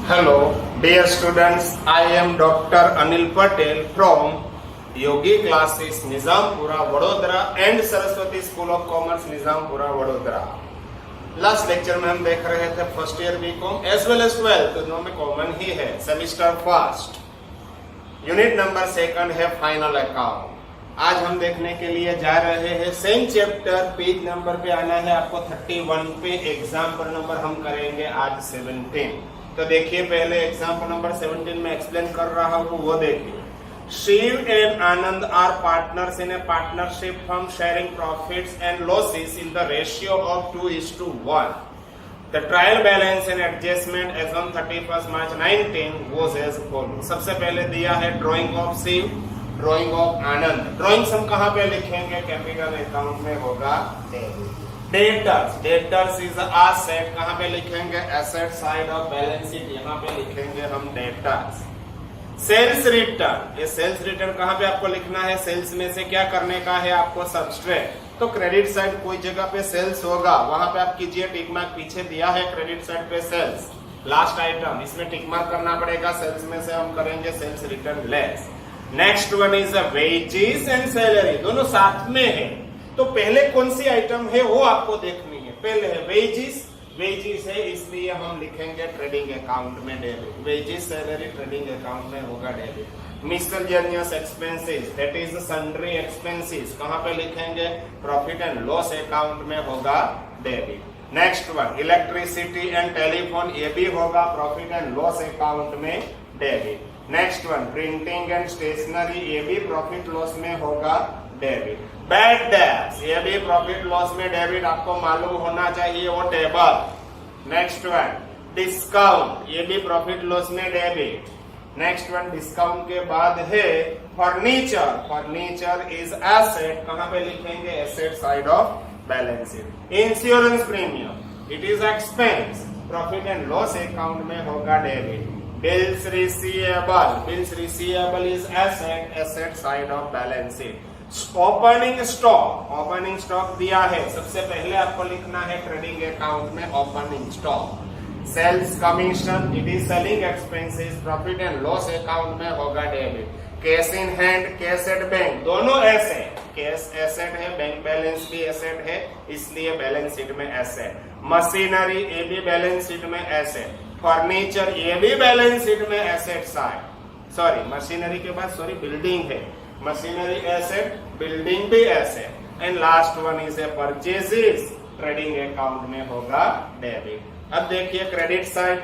Hello, dear students. I am Dr. Anil Patel from Yogi Classes, Nizampura, Vadodara and Saraswati School of Commerce, Nizampura, Vadodara. Last lecture में हम देख रहे थे first year BCom as well as 12 दोनों में common ही है। Semester first unit number second है फाइनल अकाउंट। आज हम देखने के लिए जा रहे हैं सेम चैप्टर, पेज नंबर पे आना है आपको 31 पे। एग्जाम्पल नंबर हम करेंगे आज 17। तो देखिए पहले एग्जाम्पल नंबर 17 में एक्सप्लेन कर रहा हूँ, वो देखिए। Shiv and Anand are partners in a partnership firm sharing profits and losses in the ratio of 2:1. The trial balance and adjustment as on 31st March 19 was as follows. सबसे पहले दिया है drawing of Shiv, drawing of Anand. Drawings हम कहाँ पे लिखेंगे? Capital account में होगा डेटर्स। डेटर्स इज एसेट, कहाँ पे लिखेंगे? Asset side of balance sheet, यहाँ पे लिखेंगे हम डेटर्स। सेल्स रिटर्न, ये सेल्स रिटर्न कहाँ पे आपको लिखना है? सेल्स में से क्या करने का है आपको? सब्सट्रैक्ट। तो क्रेडिट साइड कोई जगह पे सेल्स होगा, वहां पे आप कीजिए टिक मार्क। पीछे दिया है क्रेडिट साइड पे सेल्स, लास्ट आइटम, इसमें टिक मार्क करना पड़ेगा। सेल्स में से हम करेंगे sales return less. Next one is wages and salary, दोनों साथ में है। तो पहले कौन सी आइटम है वो आपको देखनी है। पहले है वेजेस, वेजेस है इसलिए हम लिखेंगे ट्रेडिंग अकाउंट में debit. Wages salary trading account में होगा debit. Miscellaneous expenses that is sundry expenses, कहाँ पे लिखेंगे? प्रॉफिट एंड लॉस अकाउंट में होगा debit. Next one electricity and telephone, ये भी होगा प्रॉफिट एंड लॉस अकाउंट में debit. Next one printing and stationery, ये भी प्रॉफिट लॉस में होगा डेबिट। बैड डेब्ट्स, ये भी प्रॉफिट लॉस में डेबिट, आपको मालूम होना चाहिए वो टेबल। नेक्स्ट वन डिस्काउंट, ये भी प्रॉफिट लॉस में डेबिट। नेक्स्ट वन डिस्काउंट के बाद है फर्नीचर, फर्नीचर इज एसेट, कहाँ पे लिखेंगे? Asset side of balance sheet. Insurance premium it is expense, profit and loss account में होगा debit. Bills receivable, bills receivable is asset, asset side of balance sheet. Opening stock, opening stock दिया है, सबसे पहले आपको लिखना है ट्रेडिंग अकाउंट में opening stock. Sales commission it is selling expenses, profit and loss account में होगा debit. Cash in hand, cash at bank, दोनों एसेट, कैश एसेट है, बैंक बैलेंस भी एसेट है, इसलिए बैलेंस शीट में एसेट। मशीनरी ये भी बैलेंस शीट में एसेट। फर्नीचर ये भी बैलेंस शीट में एसेट साइड। सॉरी मशीनरी के बाद सॉरी बिल्डिंग है, मशीनरी एसेट, बिल्डिंग भी asset. And last one is a purchases, trading account में होगा डेबिट। अब देखिए credit side,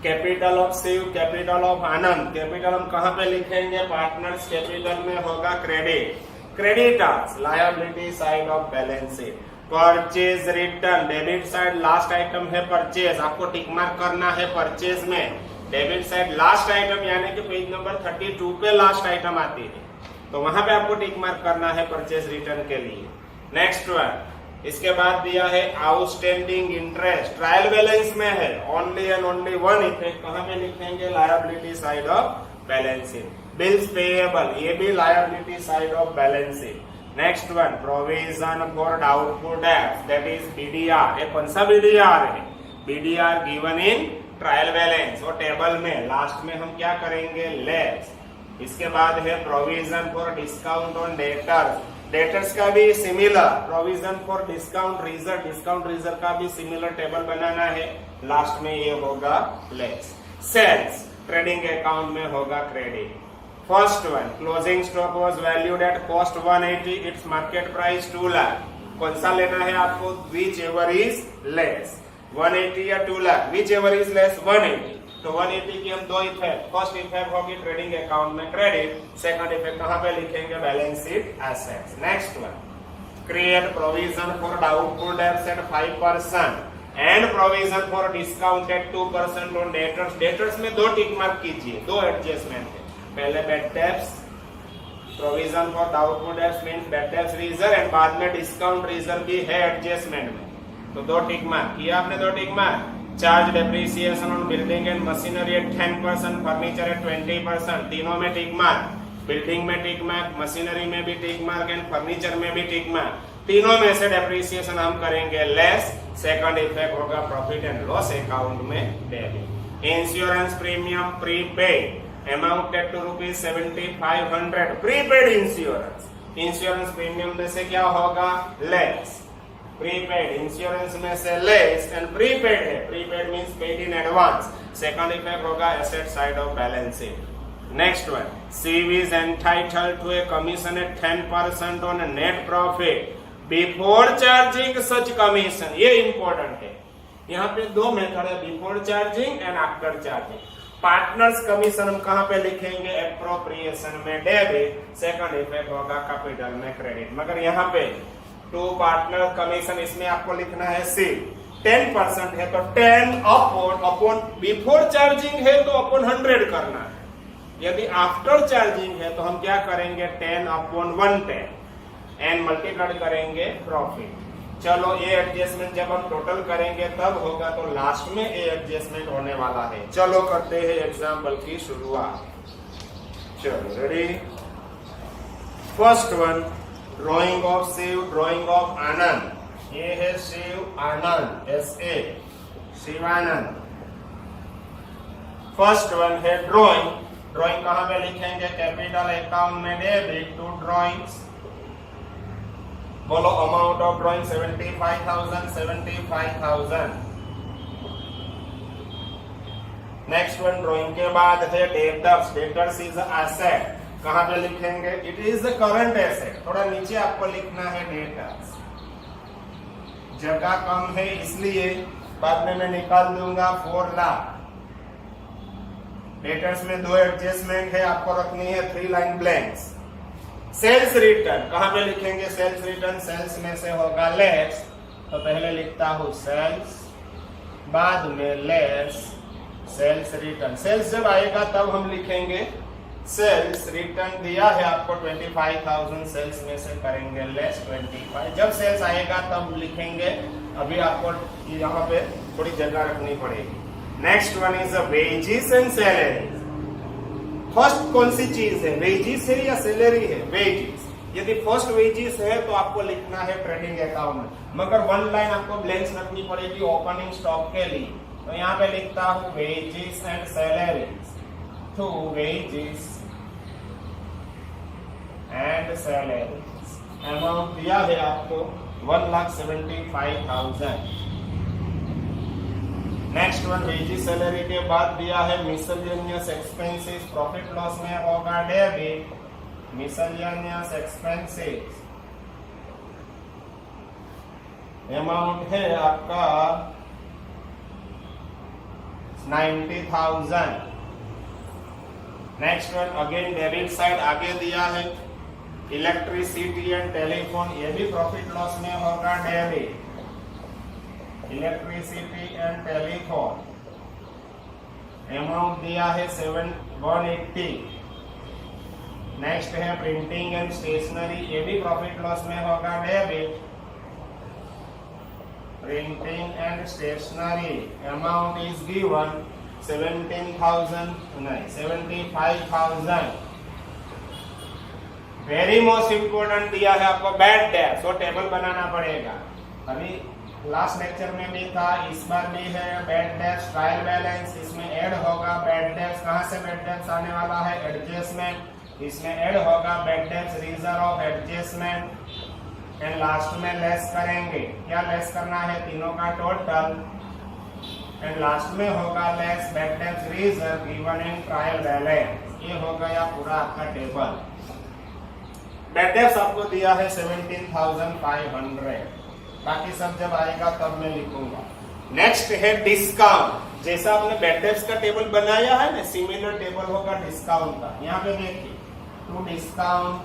capital of Shiv, capital of Anand, capital हम कहाँ पे लिखेंगे? पार्टनर्स कैपिटल में होगा credit. Creditors liability side of balance sheet. Purchase return, debit side last item है परचेज, आपको टिक मार्क करना है परचेज में। डेबिट साइड लास्ट आइटम यानी कि पेज नंबर 32 पे लास्ट आइटम आती है, तो वहां पे आपको टिक मार्क करना है परचेज रिटर्न के लिए। नेक्स्ट वन, इसके बाद दिया है आउटस्टैंडिंग इंटरेस्ट, ट्रायल बैलेंस में है, only and only one effect, कहाँ पे लिखेंगे? Liability side of balance sheet. Bills payable, ये भी liability side of balance sheet. Next one provision for doubtful debts that is BDR, ये कौन सा बीडीआर है? BDR given in trial balance, और टेबल में लास्ट में हम क्या करेंगे? लेस। इसके बाद है provision for discount on debtors, debtors का भी similar, provision for discount reserve, discount reserve का भी सिमिलर टेबल बनाना है, लास्ट में ये होगा लेस। सेल्स ट्रेडिंग अकाउंट में होगा credit. First one closing stock was valued at cost 180, its market price 2 lakh, कौन सा लेना है आपको? विच एवर इज लेस, 180 या 2 lakh, whichever is less 180। तो 180 की हम दो इफेक्ट, फर्स्ट इफेक्ट होगी ट्रेडिंग अकाउंट में क्रेडिट, सेकंड इफेक्ट कहाँ पे लिखेंगे? Balance sheet assets. Next one create provision for doubtful debts at 5% and provision for discount at 2% on debtors. Debtors में दो टिक मार्क कीजिए, दो एडजस्टमेंट है। पहले bad debts, provision for doubtful debts means bad debts reserve, and बाद में discount reserve भी है एडजस्टमेंट में, तो दो टिक मार्क किया आपने, दो tick mark. Charge depreciation on building and machinery at 10%, furniture at 20%, तीनों में टिक मार्क। बिल्डिंग में टिक मार्क, मशीनरी में भी टिक मार्क एंड फर्नीचर में भी टिक मार्क। तीनों में से डेप्रिसिएशन हम करेंगे लेस, सेकंड इफेक्ट होगा प्रॉफिट एंड लॉस अकाउंट में debit. Insurance premium prepaid amounted to rupees 7500 prepaid insurance. Insurance premium में से क्या होगा? लेस। प्रीपेड इंश्योरेंस में से लेस एंड प्रीपेड है, prepaid means paid in advance. Second effect होगा asset side of balance sheet. Next one, CV is entitled to a commission at 10% on a net profit before charging such commission। ये important है। यहाँ पे दो method है, before charging and after charging. Partners commission हम कहाँ पे लिखेंगे? एप्रोप्रिएशन में डेबिट, सेकंड इफेक्ट होगा कैपिटल में क्रेडिट। मगर यहाँ पे टू पार्टनर कमीशन इसमें आपको लिखना है C। 10% है तो 10 अपॉन बिफोर चार्जिंग है तो अपॉन 100 करना है। यदि आफ्टर चार्जिंग है तो हम क्या करेंगे? 10 अपॉन 110 एंड मल्टीप्लाई करेंगे प्रॉफिट। चलो ये एडजस्टमेंट जब हम टोटल करेंगे तब होगा, तो लास्ट में ये एडजस्टमेंट होने वाला है। चलो करते हैं एग्जाम्पल की शुरुआत। चलो ready. First one, drawing of Shiv, drawing of Anand. ये है Shiv Anand, SA Shivanand. First one है ड्राइंग। ड्राइंग कहां पे लिखेंगे? कैपिटल अकाउंट में डेबिट टू ड्राइंग्स। बोलो amount of drawing 75,000। Next one, drawing के बाद है डेब्टर्स। डेब्टर्स इज एसेट, कहां पे लिखेंगे? It is the current asset. थोड़ा नीचे आपको लिखना है डेब्टर्स, जगह कम है इसलिए बाद में मैं निकाल दूंगा 4 लाख। डेटर्स में दो एडजस्टमेंट है, आपको रखनी है 3 लाइन ब्लैंक्स। सेल्स रिटर्न कहां पे लिखेंगे? सेल्स रिटर्न, सेल्स में से होगा लेस, तो पहले लिखता हूं सेल्स, बाद में लेस सेल्स रिटर्न। सेल्स जब आएगा तब हम लिखेंगे सेल्स रिटर्न। दिया है आपको 25,000, सेल्स में से करेंगे लेस 25। जब सेल्स आएगा तब लिखेंगे, अभी आपको यहाँ पे थोड़ी जगह रखनी पड़ेगी। Next one is wages and salary. First कौन सी चीज है? वेजेस है या सैलरी है? वेजेस। यदि फर्स्ट वेजेस है तो आपको लिखना है ट्रेडिंग अकाउंट, मगर 1 लाइन आपको ब्लैंक्स रखनी पड़ेगी ओपनिंग स्टॉक के लिए। तो यहाँ पे लिखता हूँ wages and salaries, to wages and salaries. Amount दिया है आपको 1,75,000। नेक्स्ट वन, वेजेस सैलरी के बाद दिया है मिसलेनियस एक्सपेंसेस। प्रॉफिट लॉस में होगा डेबिट, मिसलेनियस एक्सपेंसेस। अमाउंट है आपका 90,000। Next one, again debit side आगे दिया है इलेक्ट्रिसिटी एंड टेलीफोन, ये भी प्रॉफिट लॉस में होगा debit, electricity and telephone. Amount दिया है 180। नेक्स्ट है प्रिंटिंग एंड स्टेशनरी, ये भी प्रॉफिट लॉस में होगा debit, printing and stationery. Amount is given 75,000। Very most important दिया है आपको बैड डेब्ट्स, वो टेबल बनाना पड़ेगा। अभी लास्ट लेक्चर में भी था, इस बार भी है बैड डेब्ट्स ट्रायल बैलेंस, इसमें ऐड होगा बैड डेब्ट्स। कहां से बैड डेब्ट्स आने वाला है? एडजस्टमेंट, इसमें ऐड होगा bad debts reserve of adjustment and last में लेस करेंगे। क्या लेस करना है? तीनों का टोटल एंड लास्ट में होगा less bad debts reserve given in trial balance. ये हो गया पूरा आपका टेबल। बैड डेब्ट्स आपको दिया है 17,500, बाकी सब जब आएगा तब मैं लिखूंगा। नेक्स्ट है डिस्काउंट। जैसा आपने बैड डेब्ट्स का टेबल बनाया है ना, सिमिलर टेबल होगा डिस्काउंट का। यहाँ पे देखिए टू डिस्काउंट,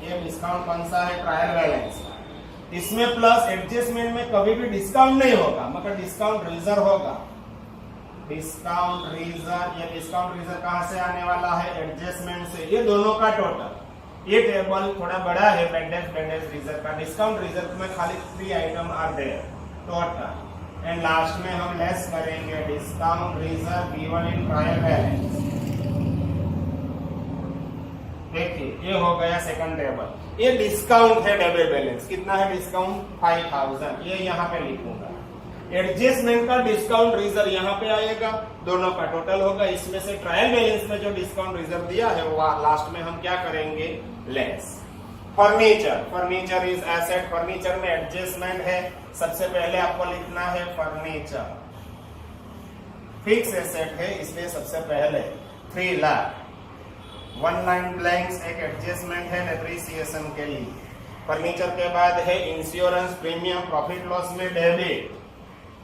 ये डिस्काउंट कौन सा है? Trial balance. इसमें प्लस एडजस्टमेंट में कभी भी डिस्काउंट नहीं होगा, मगर डिस्काउंट रिजर्व होगा। डिस्काउंट रिजर्व, ये डिस्काउंट रिजर्व कहां से आने वाला है? एडजस्टमेंट से। ये दोनों का टोटल, ये टेबल थोड़ा बड़ा है बैड डेब्ट्स रिजर्व का। डिस्काउंट रिजर्व में खाली 3 item are there total and last में हम लेस करेंगे discount reserve given in trial balance. देखिए ये हो गया सेकंड टेबल। ये डिस्काउंट है डेबिट बैलेंस, कितना है डिस्काउंट? 5,000। ये यहाँ पे लिखूंगा एडजस्टमेंट का डिस्काउंट रिजर्व यहाँ पे आएगा, दोनों का टोटल होगा। इसमें से ट्रायल बैलेंस में जो डिस्काउंट रिजर्व दिया है वो लास्ट में हम क्या करेंगे, less. Furniture, furniture is asset. Furniture में एडजस्टमेंट है, सबसे पहले आपको लिखना है फर्नीचर। फिक्स एसेट है इसलिए सबसे पहले 3 लाख। 1 लाइन ब्लैंक्स एक एडजस्टमेंट है डेप्रिसिएशन के लिए। फर्नीचर के बाद है इंश्योरेंस प्रीमियम, प्रॉफिट लॉस में डेबिट,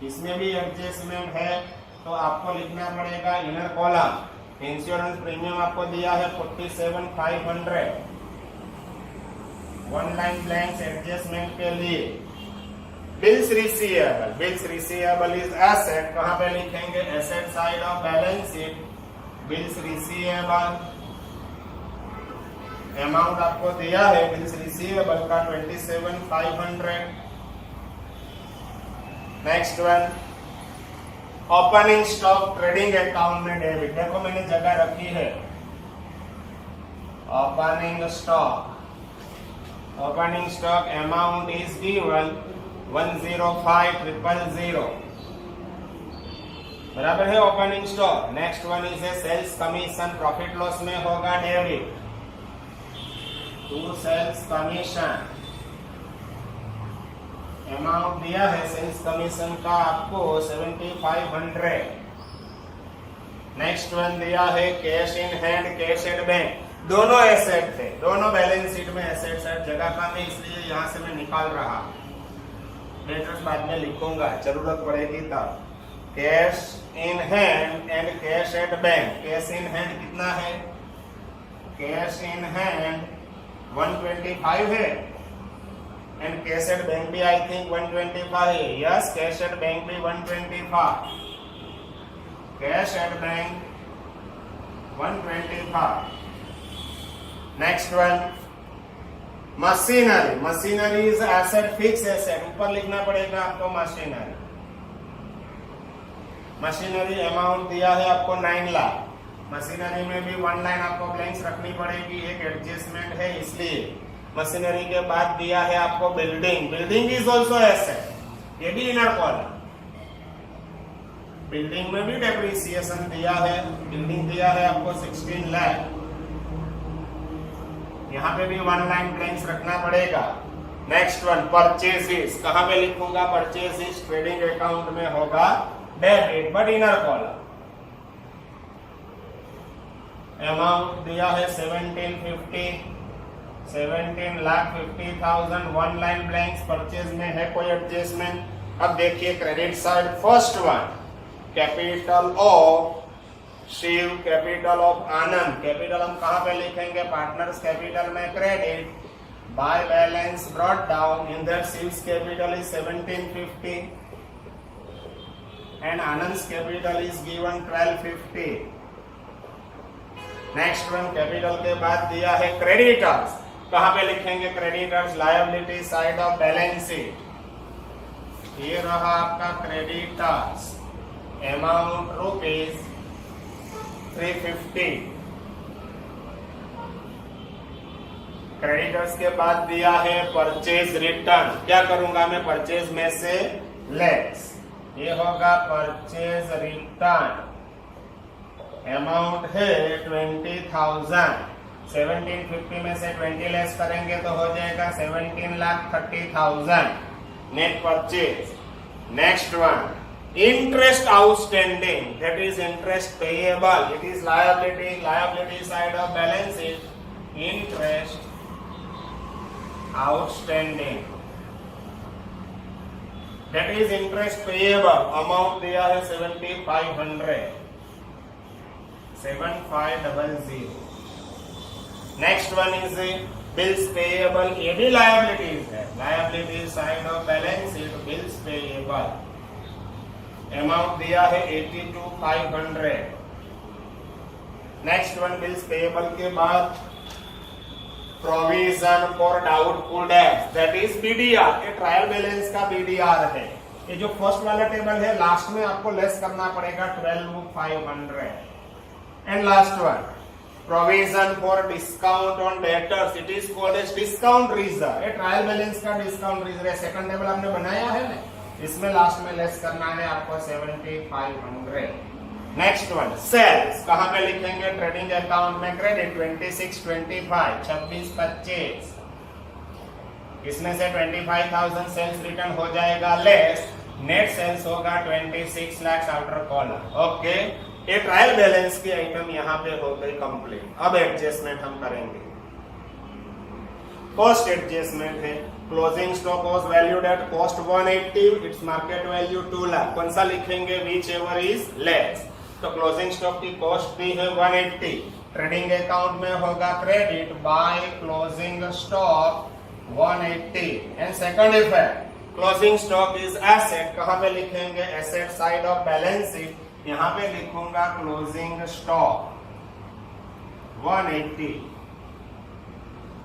इसमें भी एडजस्टमेंट है तो आपको लिखना पड़ेगा इनर कॉलम। इंश्योरेंस प्रीमियम आपको दिया है 47,500। 1 लाइन ब्लैंक्स एडजस्टमेंट के लिए। Bills receivable, bills receivable is asset, कहां पे लिखेंगे, asset side of balance sheet. Bills receivable amount आपको दिया है बिल्स रिसीवेबल का 27,500। Next one, opening stock trading account में डेबिट। देखो मैंने जगह रखी है opening stock. Opening stock amount is given 105,000, बराबर है opening stock. Next one is a sales commission, profit loss में होगा debit to sales commission. Amount दिया है सेल्स कमीशन का आपको 7,500। नेक्स्ट वन दिया है cash in hand, cash at bank, दोनों एसेट थे, दोनों बैलेंस शीट में एसेट है। जगह कम है इसलिए यहां से मैं निकाल रहा, लेटर्स बाद में लिखूंगा, जरूरत पड़ेगी तब। Cash in hand and cash at bank. Cash in hand कितना है, कैश इन हैंड 125 है एंड कैश एट बैंक भी आई थिंक 125 है। यस, कैश एट बैंक भी 125, cash at bank 125। Next one, machinery. Machinery is asset, fix asset, ऊपर लिखना पड़ेगा आपको मशीनरी। मशीनरी अमाउंट दिया है आपको 9 लाख। मशीनरी में भी 1 लाइन आपको ब्लैंक्स रखनी पड़ेगी, एक एडजस्टमेंट है इसलिए। मशीनरी के बाद दिया है आपको building. Building is also asset, ये भी इनर कॉलम। बिल्डिंग में भी डेप्रिसिएशन दिया है, बिल्डिंग दिया है आपको 16 लाख। यहाँ पे भी 1 लाइन ब्लैंक्स रखना पड़ेगा। नेक्स्ट वन, परचेजेस, कहां पे लिखूंगा, परचेजेस ट्रेडिंग अकाउंट में होगा debit but inner column. Amount दिया है 17,50,000। 1 लाइन ब्लैंक्स, परचेज में है कोई एडजस्टमेंट। अब देखिए credit side, first one capital of Shiv, capital of Anand. Capital हम कहां पे लिखेंगे, पार्टनर्स कैपिटल में credit, by balance brought down, in that Shiv's capital is 1750 and Anand's capital is given 1250. Next one, capital के बाद दिया है क्रेडिटर्स, कहां पे लिखेंगे creditors, liability side of balance sheet. ये रहा आपका क्रेडिटर्स, अमाउंट रुपीज 350। क्रेडिटर्स के बाद दिया है परचेज रिटर्न, क्या करूंगा मैं, परचेज में से लेस, ये होगा परचेज रिटर्न। अमाउंट है 20,000। 1750 में से 20 लेस करेंगे तो हो जाएगा 17,30,000 net purchase. Next one, interest outstanding, that is interest payable, it is liability, liability side of balance sheet, interest outstanding, that is interest payable, amount दिया है 7,500, 7,500। Next one is bills payable, ये भी liabilities है, liability side of balance sheet, bills payable, amount दिया है 82,500। Next one, bills payable के बाद provision for doubtful debts, that is BDR, ये ट्रायल बैलेंस का बीडीआर है। ये जो फर्स्ट वाला टेबल है लास्ट में आपको लेस करना पड़ेगा 12,500। And last one, provision for discount on debtors, it is called as discount reserve, ये ट्रायल बैलेंस का डिस्काउंट रिजर्व है। सेकंड टेबल आपने बनाया है ना, इसमें लास्ट में लेस करना है आपको 7500। नेक्स्ट वन सेल्स, कहां पे लिखेंगे? ट्रेडिंग अकाउंट में क्रेडिट 26 25 26 25, इसमें से 25,000 सेल्स रिटर्न हो जाएगा लेस, नेट सेल्स होगा 26 लाख आफ्टर कॉलम। ओके, ये ट्रायल बैलेंस की आइटम यहाँ पे हो गई कंप्लीट। अब एडजस्टमेंट हम करेंगे। कॉस्ट एडजस्टमेंट है। Closing stock was valued at cost 180, its market value 2 lakh. कौन सा लिखेंगे? Which ever is less. तो क्लोजिंग स्टॉक की कॉस्ट भी है 180, ट्रेडिंग अकाउंट में होगा credit by closing stock 180। And second effect, closing stock is asset, कहां पे लिखेंगे? Asset side of balance sheet, यहां पे लिखूंगा closing stock 180।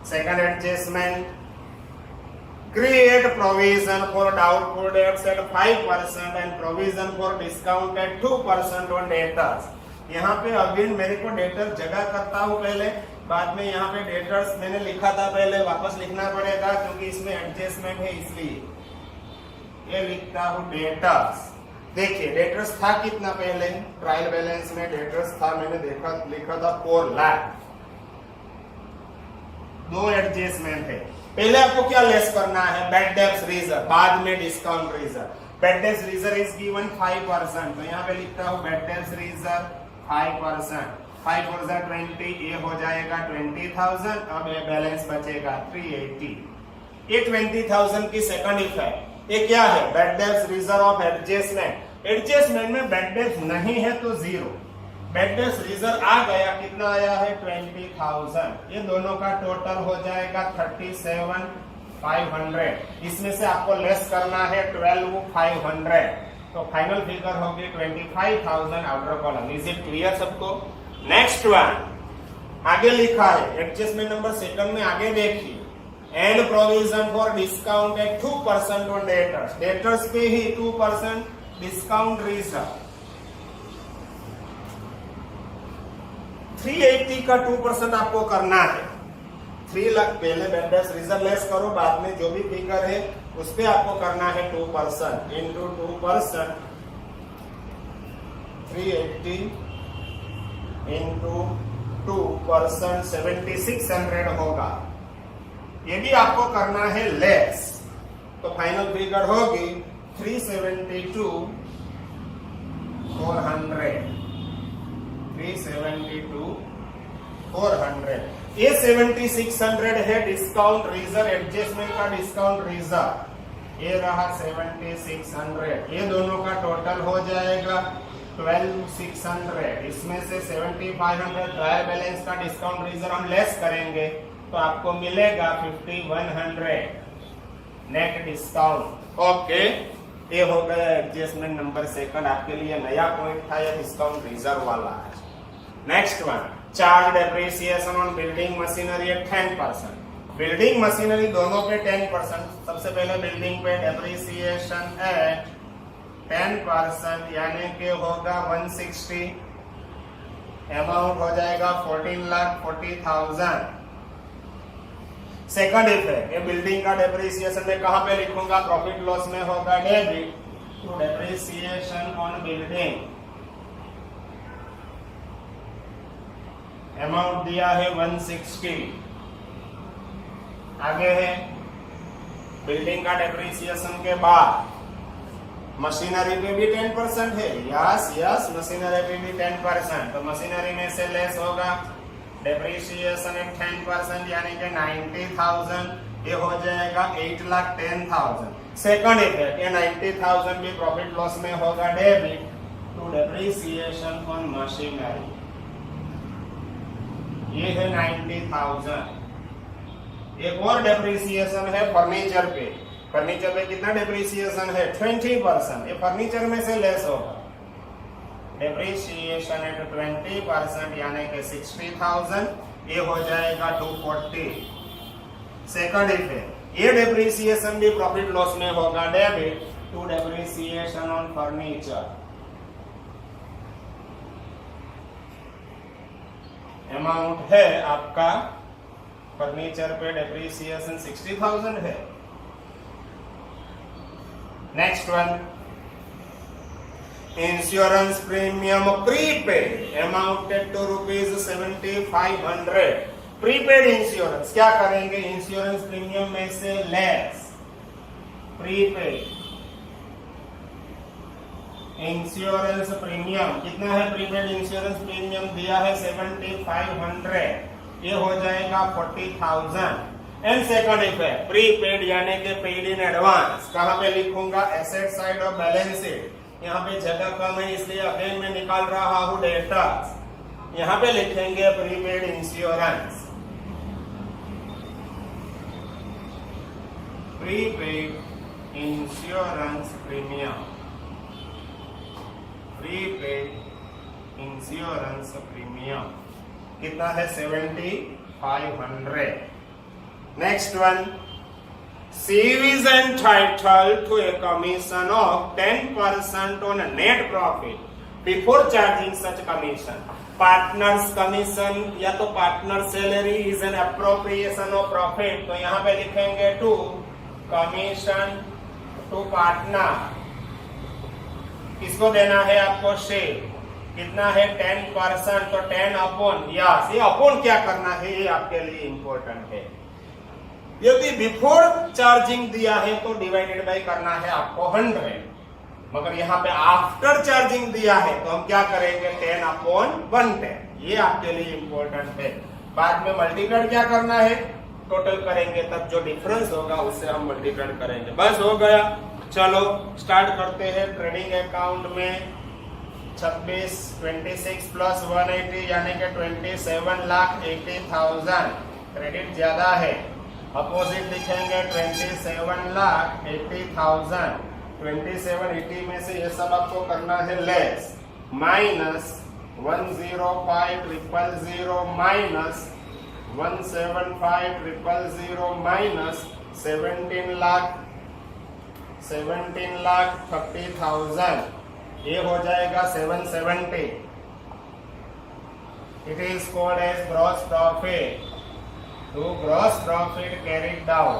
Second adjustment, create provision for doubtful debts at 5% and provision for discount at 2% on debtors। यहाँ पे again मेरे को डेटर जगह करता हूँ पहले, बाद में यहाँ पे डेटर्स मैंने लिखा था पहले, वापस लिखना पड़ेगा क्योंकि इसमें एडजस्टमेंट है, इसलिए ये लिखता हूँ डेटर्स। देखिए डेटर्स था कितना पहले? ट्रायल बैलेंस में डेटर्स था, मैंने लिखा था 4 लाख। दो एडजस्टमेंट है। पहले आपको क्या लेस करना है? बैड डेब्ट्स रिजर्व, बाद में discount reserve. Bad debts reserve is given 5%, तो यहाँ पे लिखता हूँ बैड डेब्ट्स रिजर्व 5%, 5 4 20, ये हो जाएगा 20,000। अब ये बैलेंस बचेगा 380। ये 20,000 की सेकंड इफेक्ट, ये क्या है? Bad debts reserve of adjustment. Adjustment में बैड डेब्ट्स नहीं है तो 0, बैड डेब्ट्स रिजर्व आ गया, कितना आया है? 20,000। ये दोनों का टोटल हो जाएगा 37,500। इसमें से आपको लेस करना है 12,500, तो फाइनल फिगर होगी 25,000 outer column. Is it clear सबको? नेक्स्ट वन आगे लिखा है एडजस्टमेंट नंबर सेकंड में, आगे देखिए, and provision for discount at 2% on debtors. Debtors पे ही 2% डिस्काउंट रिजर्व। 380 का 2% आपको करना है। 3 लाख पहले बैड डेब्ट्स रिजर्व लेस करो, बाद में जो भी फिगर है उस पे आपको करना है 2% इंटू 2%, 380 इंटू 2%, 7600 होगा। ये भी आपको करना है लेस, तो फाइनल फिगर होगी 372,400। 372,400। ये 7600 है डिस्काउंट रिजर्व, एडजस्टमेंट का डिस्काउंट रिजर्व। ये रहा 7600, ये दोनों का टोटल हो जाएगा 12,600। इसमें से 7,500 ट्रायल बैलेंस का डिस्काउंट रिजर्व हम लेस करेंगे तो आपको मिलेगा 5,100 नेट डिस्काउंट। ओके, ये हो गया एडजस्टमेंट नंबर सेकंड। आपके लिए नया पॉइंट था, यह डिस्काउंट रिजर्व वाला है। Next one, charge depreciation on building machinery at 10%। Building machinery दोनों पे 10%। सबसे पहले बिल्डिंग पे डेप्रिसिएशन एट 10%, यानी कि होगा 160। अमाउंट हो जाएगा 14,40,000। सेकंड इफेक्ट, ये बिल्डिंग का डेप्रिसिएशन में कहां पे लिखूंगा? प्रॉफिट लॉस में होगा debit to depreciation on building. Amount दिया है 160। आगे है बिल्डिंग का डेप्रिसिएशन के बाद मशीनरी पे भी 10% है। यस, मशीनरी पे भी 10%, तो मशीनरी में से लेस होगा डेप्रिसिएशन एट 10%, यानी कि 90,000। ये हो जाएगा 8,10,000। सेकंड इफेक्ट, ये 90,000 भी प्रॉफिट लॉस में होगा debit to depreciation on machinery. ये है 90,000। एक और डेप्रिसिएशन है फर्नीचर पे। फर्नीचर पे कितना डेप्रिसिएशन है? 20%। ये फर्नीचर में से लेस होगा, डेप्रिसिएशन एट 20%, यानी कि 60,000। ये हो जाएगा 240। सेकंड इफेक्ट, ये डेप्रिसिएशन भी प्रॉफिट लॉस में होगा debit to depreciation on furniture. Amount है आपका फर्नीचर पे डेप्रिसिएशन 60,000 है। Next one, insurance premium prepaid amounted to ₹7500। Prepaid insurance क्या करेंगे, इंश्योरेंस प्रीमियम में से लेस प्रीपेड इंश्योरेंस प्रीमियम कितना है, प्रीपेड इंश्योरेंस प्रीमियम दिया है 7500, ये हो जाएगा 40,000। एंड सेकंड इफेक्ट, प्रीपेड यानी कि पेड इन एडवांस, कहां पे लिखूंगा, एसेट साइड और बैलेंस शीट। यहाँ पे जगह कम है इसलिए अगेन मैं निकाल रहा हूं डेटा, यहाँ पे लिखेंगे prepaid insurance, prepaid insurance premium, prepaid insurance premium कितना है 7500। Next one, Save is entitled to a commission of 10% on net profit before charging such commission. Partners commission या तो partner salary is an appropriation of profit, तो यहाँ पे लिखेंगे to commission to partner, किसको देना है आपको, शेयर, कितना है 10%, तो 10 अपॉन, यस, ये अपॉन क्या करना है ये आपके लिए इंपॉर्टेंट है। यदि बिफोर चार्जिंग दिया है तो डिवाइडेड बाय करना है आपको 100, मगर यहाँ पे आफ्टर चार्जिंग दिया है तो हम क्या करेंगे 10 अपॉन 110, ये आपके लिए इंपॉर्टेंट है। बाद में मल्टीप्लाई क्या करना है, टोटल करेंगे तब जो डिफरेंस होगा उससे हम मल्टीप्लाई करेंगे। बस हो गया, चलो स्टार्ट करते हैं। ट्रेडिंग अकाउंट में 26 प्लस 180 यानी कि 27,80,000, क्रेडिट ज्यादा है, अपोजिट लिखेंगे 27,80,000। 2780 में से ये सब आपको करना है लेस, माइनस 105,000 माइनस 175,000 माइनस 17,30,000, ये हो जाएगा 770। It is called as gross profit. तो ग्रॉस प्रॉफिट कैरिड डाउन,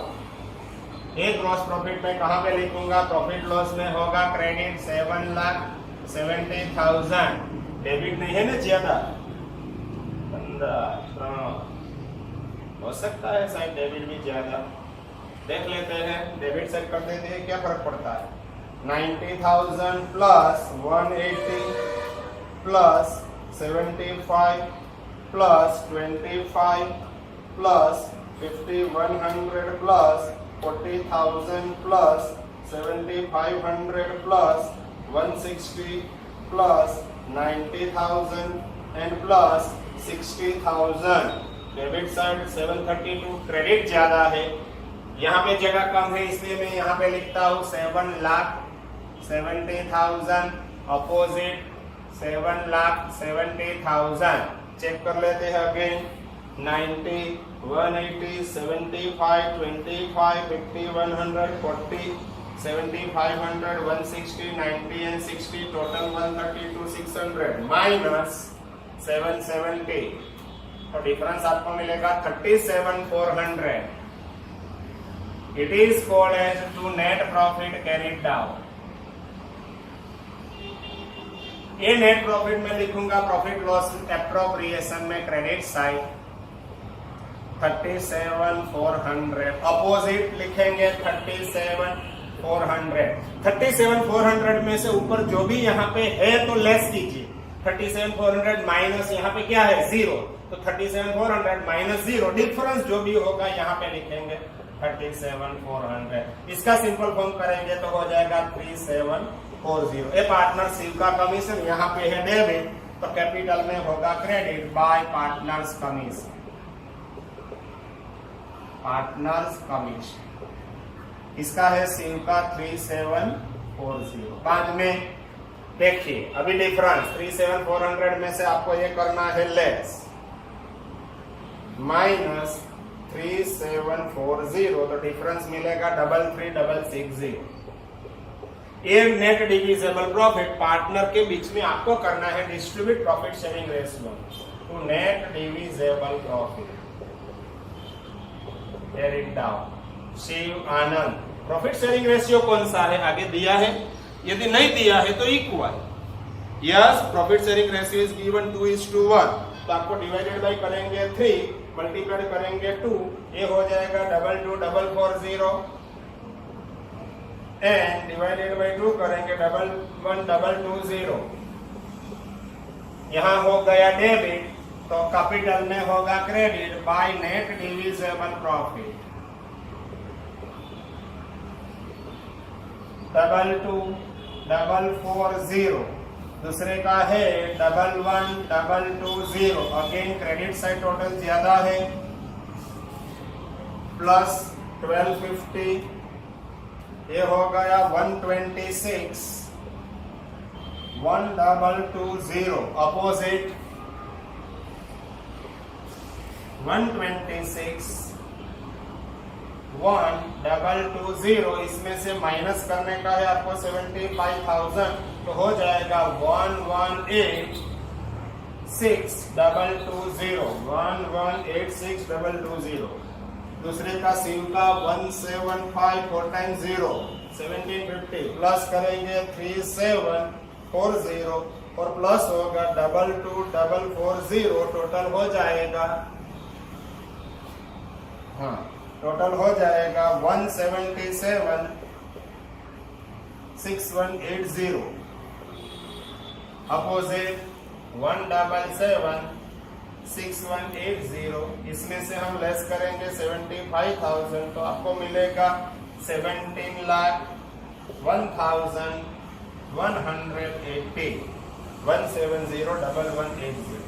ये ग्रॉस प्रॉफिट में कहां पे लिखूंगा, प्रॉफिट लॉस में होगा क्रेडिट 7,70,000, डेबिट नहीं है ना ज्यादा, 15 हो सकता है शायद डेबिट भी ज्यादा, देख लेते हैं, डेबिट सेट कर देते हैं, क्या फर्क पड़ता है। 90,000 plus 180 plus 75 plus 25 plus 5,100 plus 40,000 plus 7,500 plus 160 plus 90,000 and plus 60,000। Debit side 732, credit ज्यादा है, यहाँ पे जगह कम है इसलिए मैं यहाँ पे लिखता हूँ 7,70,000, अपोजिट 7,70,000। चेक कर लेते हैं अगेन, 90, 180, 75, 25, 5,100, 40, 7,500, 160, 90 and 60, total 132,600 माइनस 770, तो डिफरेंस आपको मिलेगा 37,400। It is called as to net profit carried down. ये नेट प्रॉफिट में लिखूंगा प्रॉफिट लॉस एप्रोप्रिएशन में क्रेडिट साइड 37,400, अपोजिट लिखेंगे 37,400। 37,400 में से ऊपर जो भी यहाँ पे है तो लेस कीजिए, 37,400 माइनस यहाँ पे क्या है 0, तो 37,400 माइनस 0, डिफरेंस जो भी होगा यहाँ पे लिखेंगे 37,400। इसका सिंपल फॉर्म करेंगे तो हो जाएगा 3740। ए पार्टनरशिप का कमीशन यहाँ पे है डेबिट, तो कैपिटल में होगा credit by partners commission, partners commission. इसका है सीव का 3740। बाद में देखिए अभी डिफरेंस 37,400 में से आपको ये करना है लेस, माइनस 3740, तो डिफरेंस मिलेगा 33,660। ये नेट डिविजिबल प्रॉफिट पार्टनर के बीच में आपको करना है distribute profit sharing ratio to net divisible profit carried down. Shiv Anand. Profit sharing ratio कौन सा है, आगे दिया है, यदि नहीं दिया है तो equal. Yes, profit sharing ratio is given 2:1, तो आपको डिवाइडेड बाय करेंगे 3, मल्टीप्लाई करेंगे 2, ये हो जाएगा 22,440 एंड डिवाइडेड बाय 2 करेंगे 11,220। यहाँ हो गया डेबिट, तो कैपिटल में होगा credit by net divisible profit 22,440। दूसरे का है 11,220। अगेन क्रेडिट साइड टोटल ज्यादा है, प्लस 1250, ये हो गया 126, 1220 अपोजिट 126, 1220। इसमें से माइनस करने का है आपको 75,000, तो हो जाएगा 118,620, 118,620। दूसरे का सिव का 175, 4 टाइम्स 0, 1750, प्लस करेंगे 3740 और प्लस होगा 22,440, टोटल हो जाएगा, हाँ टोटल हो जाएगा 177,6180 अपोजिट 177,6180। इसमें से हम लेस करेंगे 75,000, तो आपको मिलेगा 17,01,180, 170,1180।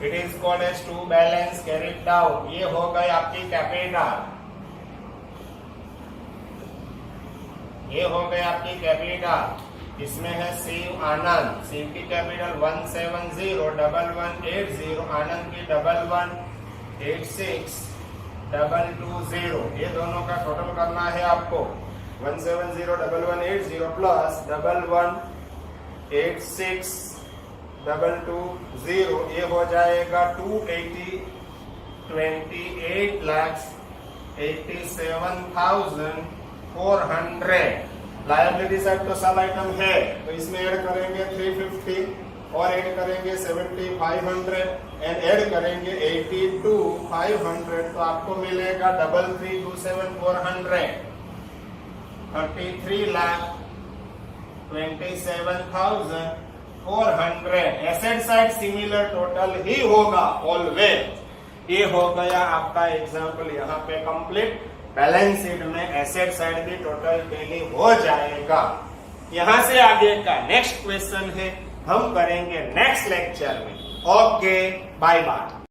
It is called as to balance carried down. ये हो गई आपकी कैपिटल, ये हो गई आपकी कैपिटल। इसमें है शिव आनंद, शिव की कैपिटल 170,1180, आनंद की 1186,220। ये दोनों का टोटल करना है आपको 170,1180 प्लस 1186,220, ये हो जाएगा 28,87,400। लायबिलिटी साइड तो सब आइटम है, तो इसमें ऐड करेंगे 350 और ऐड करेंगे 7,500 एंड ऐड करेंगे 82,500, तो आपको मिलेगा 33,27,400, 33,27,400। एसेट साइड सिमिलर टोटल ही होगा ऑलवेज। ये हो गया आपका एग्जाम्पल यहाँ पे कंप्लीट। बैलेंस शीट में एसेट साइड भी टोटल टैली हो जाएगा। यहाँ से आगे का नेक्स्ट क्वेश्चन है हम करेंगे नेक्स्ट लेक्चर में। Okay, bye bye.